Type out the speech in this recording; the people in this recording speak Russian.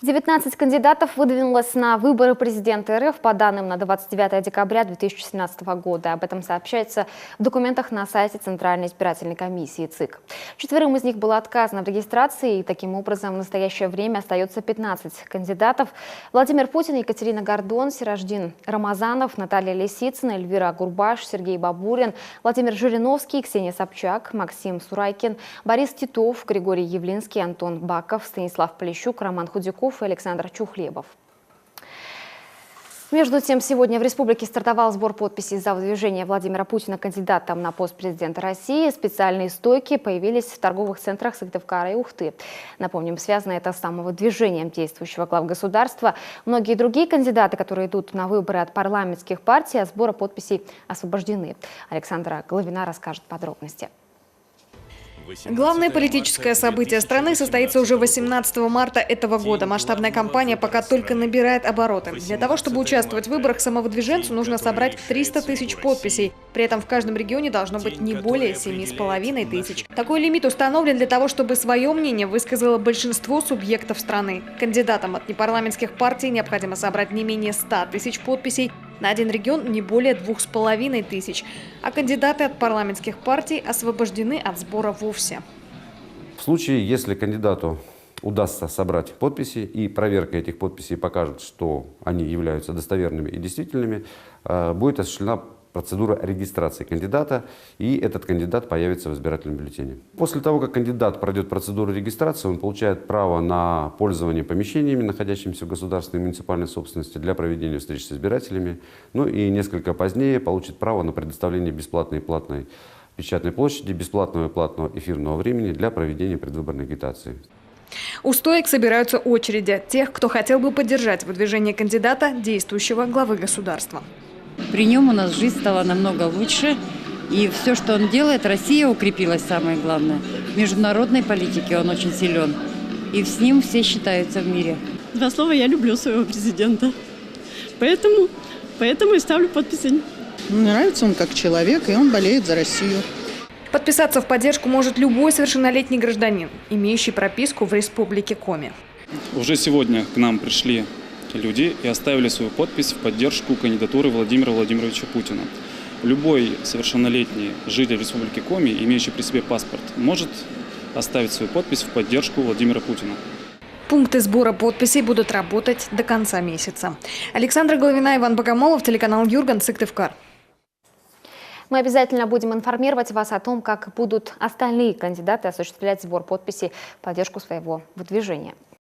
19 кандидатов выдвинулось на выборы президента РФ по данным на 29 декабря 2017 года. Об этом сообщается в документах на сайте Центральной избирательной комиссии ЦИК. 4 из них было отказано в регистрации, и таким образом в настоящее время остается 15 кандидатов. Владимир Путин, Екатерина Гордон, Сираждин Рамазанов, Наталья Лисицына, Эльвира Гурбаш, Сергей Бабурин, Владимир Жириновский, Ксения Собчак, Максим Сурайкин, Борис Титов, Григорий Явлинский, Антон Баков, Станислав Полищук, Роман Худяков и Александр Чухлебов. Между тем, сегодня в республике стартовал сбор подписей за выдвижение Владимира Путина кандидатом на пост президента России. Специальные стойки появились в торговых центрах Сыктывкара и Ухты. Напомним, связано это с самовыдвижением действующего главы государства. Многие другие кандидаты, которые идут на выборы от парламентских партий, от сбора подписей освобождены. Александра Головина расскажет подробности. Главное политическое событие страны состоится уже 18 марта этого года. Масштабная кампания пока только набирает обороты. Для того, чтобы участвовать в выборах, самовыдвиженцу нужно собрать 300 тысяч подписей. При этом в каждом регионе должно быть не более 7,5 тысяч. Такой лимит установлен для того, чтобы свое мнение высказало большинство субъектов страны. Кандидатам от непарламентских партий необходимо собрать не менее 100 тысяч подписей. На один регион не более 2500, а кандидаты от парламентских партий освобождены от сбора вовсе. В случае, если кандидату удастся собрать подписи и проверка этих подписей покажет, что они являются достоверными и действительными, будет осуществлена процедура регистрации кандидата, и этот кандидат появится в избирательном бюллетене. После того, как кандидат пройдет процедуру регистрации, он получает право на пользование помещениями, находящимися в государственной и муниципальной собственности, для проведения встреч с избирателями. Ну и несколько позднее получит право на предоставление бесплатной и платной печатной площади, бесплатного и платного эфирного времени для проведения предвыборной агитации. У стоек собираются очереди тех, кто хотел бы поддержать выдвижение кандидата, действующего главы государства. При нем у нас жизнь стала намного лучше. И все, что он делает, Россия укрепилась, самое главное. В международной политике он очень силен. И с ним все считаются в мире. Два слова: я люблю своего президента. Поэтому и ставлю подписи. Мне нравится он как человек, и он болеет за Россию. Подписаться в поддержку может любой совершеннолетний гражданин, имеющий прописку в Республике Коми. Уже сегодня к нам пришли люди и оставили свою подпись в поддержку кандидатуры Владимира Владимировича Путина. Любой совершеннолетний житель Республики Коми, имеющий при себе паспорт, может оставить свою подпись в поддержку Владимира Путина. Пункты сбора подписей будут работать до конца месяца. Александра Головина, Иван Богомолов, телеканал Юрган, Сыктывкар. Мы обязательно будем информировать вас о том, как будут остальные кандидаты осуществлять сбор подписей в поддержку своего выдвижения.